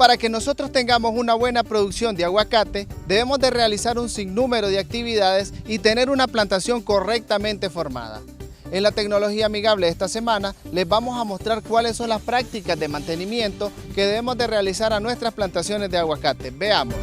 para que nosotros tengamos una buena producción de aguacate, debemos de realizar un sinnúmero de actividades y tener una plantación correctamente formada. En la tecnología amigable de esta semana les vamos a mostrar cuáles son las prácticas de mantenimiento que debemos de realizar a nuestras plantaciones de aguacate. Veamos.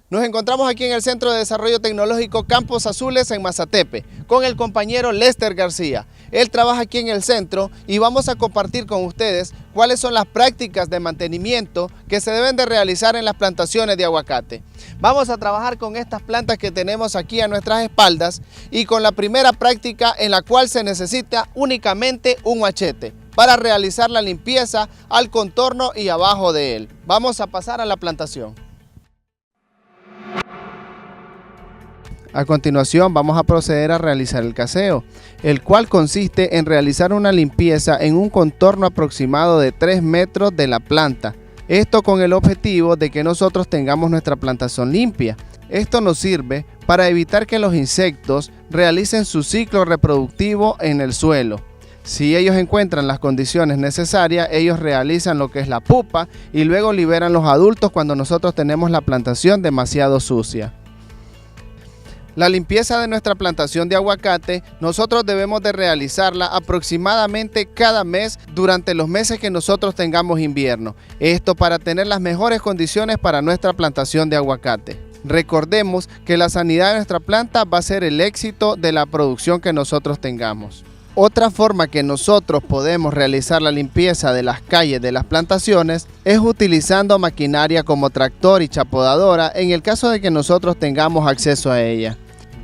Nos encontramos aquí en el Centro de Desarrollo Tecnológico Campos Azules en Mazatepe con el compañero Lester García. Él trabaja aquí en el centro y vamos a compartir con ustedes cuáles son las prácticas de mantenimiento que se deben de realizar en las plantaciones de aguacate. Vamos a trabajar con estas plantas que tenemos aquí a nuestras espaldas y con la primera práctica en la cual se necesita únicamente un machete para realizar la limpieza al contorno y abajo de él. Vamos a pasar a la plantación. A continuación vamos a proceder a realizar el caseo, el cual consiste en realizar una limpieza en un contorno aproximado de 3 metros de la planta. Esto con el objetivo de que nosotros tengamos nuestra plantación limpia. Esto nos sirve para evitar que los insectos realicen su ciclo reproductivo en el suelo. Si ellos encuentran las condiciones necesarias, ellos realizan lo que es la pupa y luego liberan los adultos cuando nosotros tenemos la plantación demasiado sucia. La limpieza de nuestra plantación de aguacate, nosotros debemos de realizarla aproximadamente cada mes durante los meses que nosotros tengamos invierno. Esto para tener las mejores condiciones para nuestra plantación de aguacate. Recordemos que la sanidad de nuestra planta va a ser el éxito de la producción que nosotros tengamos. Otra forma que nosotros podemos realizar la limpieza de las calles de las plantaciones es utilizando maquinaria como tractor y chapodadora en el caso de que nosotros tengamos acceso a ella.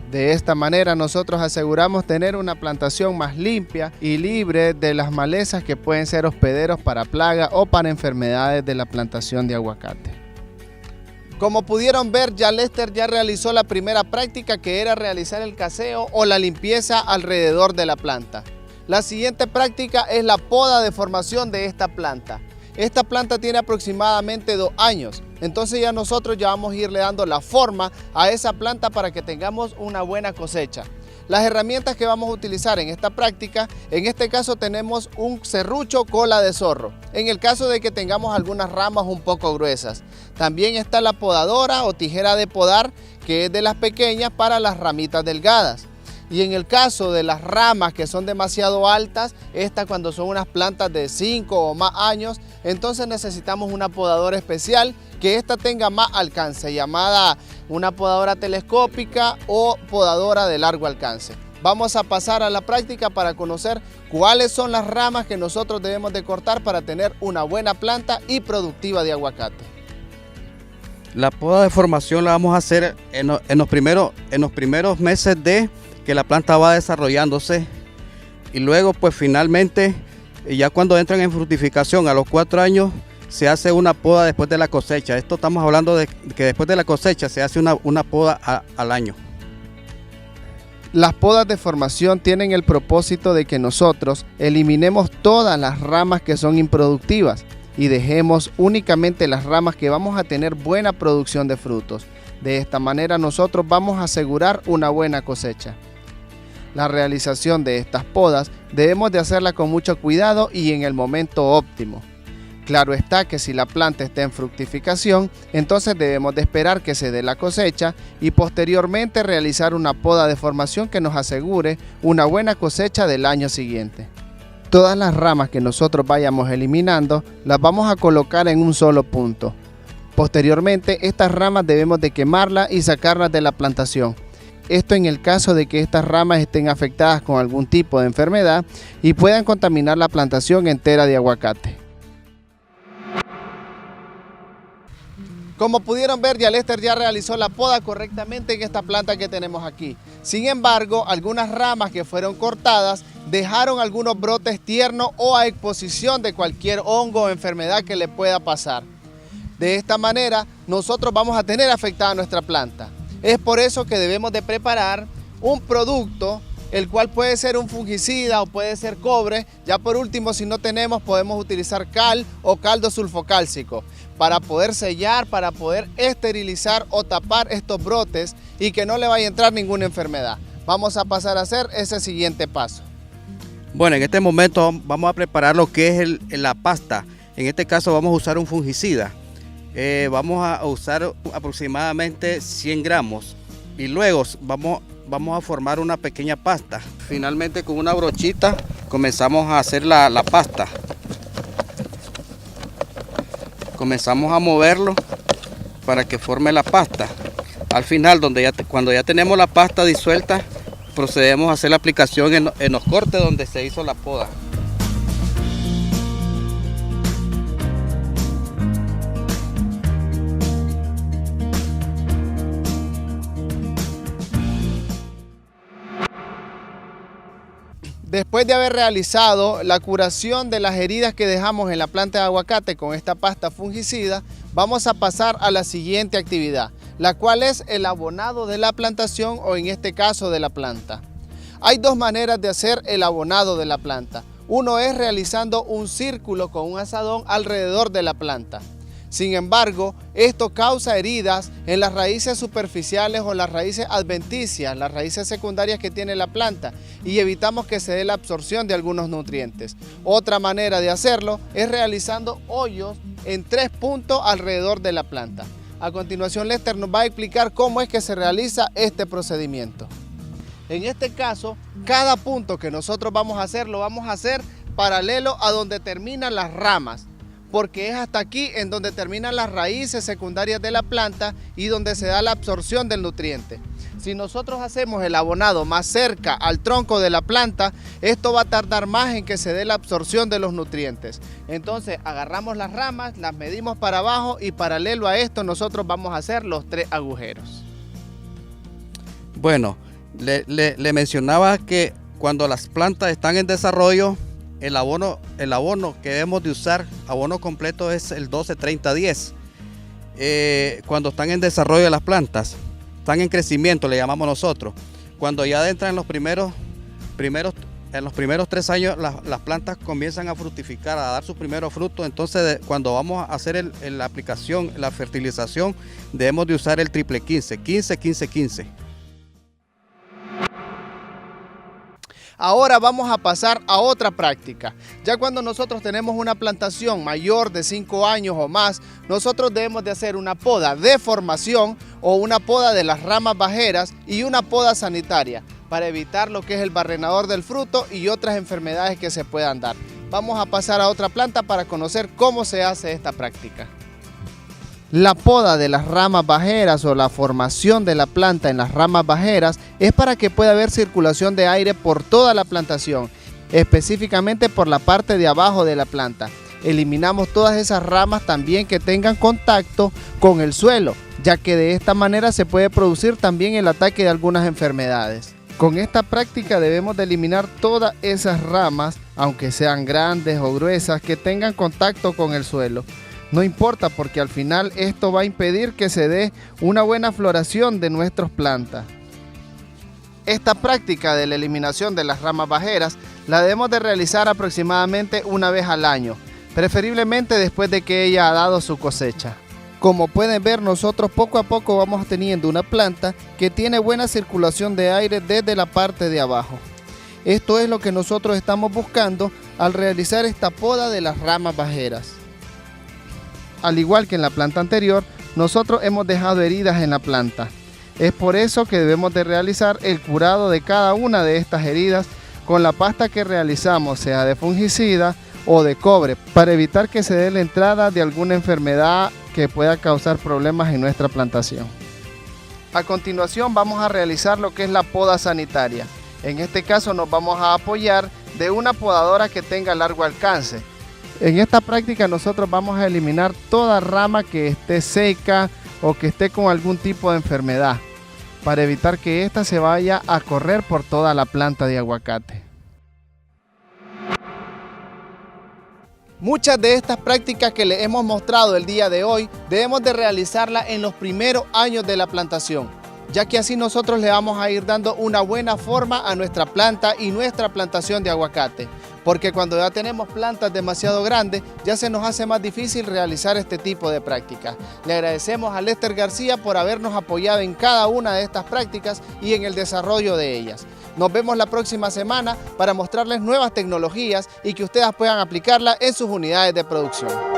De esta manera nosotros aseguramos tener una plantación más limpia y libre de las malezas que pueden ser hospederos para plagas o para enfermedades de la plantación de aguacate. Como pudieron ver, ya Lester ya realizó la primera práctica, que era realizar el caseo o la limpieza alrededor de la planta. La siguiente práctica es la poda de formación de esta planta. Esta planta tiene aproximadamente 2 años, entonces ya nosotros ya vamos a irle dando la forma a esa planta para que tengamos una buena cosecha. Las herramientas que vamos a utilizar en esta práctica, en este caso tenemos un serrucho cola de zorro, en el caso de que tengamos algunas ramas un poco gruesas. También está la podadora o tijera de podar, que es de las pequeñas para las ramitas delgadas. Y en el caso de las ramas que son demasiado altas, estas cuando son unas plantas de 5 o más años, entonces necesitamos una podadora especial que esta tenga más alcance, llamada una podadora telescópica o podadora de largo alcance. Vamos a pasar a la práctica para conocer cuáles son las ramas que nosotros debemos de cortar para tener una buena planta y productiva de aguacate. La poda de formación la vamos a hacer en los primeros meses de que la planta va desarrollándose, y luego pues finalmente ya cuando entran en fructificación a los 4 años se hace una poda después de la cosecha. Esto estamos hablando de que después de la cosecha se hace una poda al año. Las podas de formación tienen el propósito de que nosotros eliminemos todas las ramas que son improductivas y dejemos únicamente las ramas que vamos a tener buena producción de frutos. De esta manera nosotros vamos a asegurar una buena cosecha. La realización de estas podas debemos de hacerla con mucho cuidado y en el momento óptimo. Claro está que si la planta está en fructificación, entonces debemos de esperar que se dé la cosecha y posteriormente realizar una poda de formación que nos asegure una buena cosecha del año siguiente. Todas las ramas que nosotros vayamos eliminando las vamos a colocar en un solo punto. Posteriormente, estas ramas debemos de quemarlas y sacarlas de la plantación. Esto en el caso de que estas ramas estén afectadas con algún tipo de enfermedad y puedan contaminar la plantación entera de aguacate. Como pudieron ver, ya Lester ya realizó la poda correctamente en esta planta que tenemos aquí. Sin embargo, algunas ramas que fueron cortadas dejaron algunos brotes tiernos o a exposición de cualquier hongo o enfermedad que le pueda pasar. De esta manera, nosotros vamos a tener afectada nuestra planta. Es por eso que debemos de preparar un producto el cual puede ser un fungicida o puede ser cobre. Ya por último, si no tenemos, podemos utilizar cal o caldo sulfocálcico para poder sellar, para poder esterilizar o tapar estos brotes y que no le vaya a entrar ninguna enfermedad. Vamos a pasar a hacer ese siguiente paso. Bueno, en este momento vamos a preparar lo que es la pasta. En este caso vamos a usar un fungicida. Vamos a usar aproximadamente 100 gramos y luego vamos a formar una pequeña pasta. Finalmente, con una brochita comenzamos a hacer la pasta. Comenzamos a moverlo para que forme la pasta. Al final, cuando ya tenemos la pasta disuelta, procedemos a hacer la aplicación en los cortes donde se hizo la poda. Después de haber realizado la curación de las heridas que dejamos en la planta de aguacate con esta pasta fungicida, vamos a pasar a la siguiente actividad, la cual es el abonado de la plantación o en este caso de la planta. Hay dos maneras de hacer el abonado de la planta. Uno es realizando un círculo con un azadón alrededor de la planta. Sin embargo, esto causa heridas en las raíces superficiales o las raíces adventicias, las raíces secundarias que tiene la planta, y evitamos que se dé la absorción de algunos nutrientes. Otra manera de hacerlo es realizando hoyos en 3 puntos alrededor de la planta. A continuación, Lester nos va a explicar cómo es que se realiza este procedimiento. En este caso, cada punto que nosotros vamos a hacer, lo vamos a hacer paralelo a donde terminan las ramas, porque es hasta aquí en donde terminan las raíces secundarias de la planta y donde se da la absorción del nutriente. Si nosotros hacemos el abonado más cerca al tronco de la planta, esto va a tardar más en que se dé la absorción de los nutrientes. Entonces agarramos las ramas, las medimos para abajo y paralelo a esto nosotros vamos a hacer los 3 agujeros. Bueno, le mencionaba que cuando las plantas están en desarrollo, el abono que debemos de usar, abono completo, es el 12-30-10. Cuando están en desarrollo las plantas, están en crecimiento, le llamamos nosotros. Cuando ya entran en los primeros 3 años, las plantas comienzan a fructificar, a dar sus primeros frutos. Entonces, cuando vamos a hacer la aplicación, la fertilización, debemos de usar el triple 15, 15-15-15. Ahora vamos a pasar a otra práctica. Ya cuando nosotros tenemos una plantación mayor de 5 años o más, nosotros debemos de hacer una poda de formación o una poda de las ramas bajeras y una poda sanitaria para evitar lo que es el barrenador del fruto y otras enfermedades que se puedan dar. Vamos a pasar a otra planta para conocer cómo se hace esta práctica. La poda de las ramas bajeras o la formación de la planta en las ramas bajeras es para que pueda haber circulación de aire por toda la plantación, específicamente por la parte de abajo de la planta. Eliminamos todas esas ramas también que tengan contacto con el suelo, ya que de esta manera se puede producir también el ataque de algunas enfermedades. Con esta práctica debemos de eliminar todas esas ramas, aunque sean grandes o gruesas, que tengan contacto con el suelo. No importa, porque al final esto va a impedir que se dé una buena floración de nuestras plantas. Esta práctica de la eliminación de las ramas bajeras la debemos de realizar aproximadamente una vez al año, preferiblemente después de que ella ha dado su cosecha. Como pueden ver, nosotros poco a poco vamos teniendo una planta que tiene buena circulación de aire desde la parte de abajo. Esto es lo que nosotros estamos buscando al realizar esta poda de las ramas bajeras. Al igual que en la planta anterior, nosotros hemos dejado heridas en la planta. Es por eso que debemos de realizar el curado de cada una de estas heridas con la pasta que realizamos, sea de fungicida o de cobre, para evitar que se dé la entrada de alguna enfermedad que pueda causar problemas en nuestra plantación. A continuación vamos a realizar lo que es la poda sanitaria. En este caso nos vamos a apoyar de una podadora que tenga largo alcance. En esta práctica nosotros vamos a eliminar toda rama que esté seca o que esté con algún tipo de enfermedad, para evitar que ésta se vaya a correr por toda la planta de aguacate. Muchas de estas prácticas que les hemos mostrado el día de hoy debemos de realizarlas en los primeros años de la plantación. ya que así nosotros le vamos a ir dando una buena forma a nuestra planta y nuestra plantación de aguacate. Porque cuando ya tenemos plantas demasiado grandes, ya se nos hace más difícil realizar este tipo de prácticas. Le agradecemos a Lester García por habernos apoyado en cada una de estas prácticas y en el desarrollo de ellas. Nos vemos la próxima semana para mostrarles nuevas tecnologías y que ustedes puedan aplicarlas en sus unidades de producción.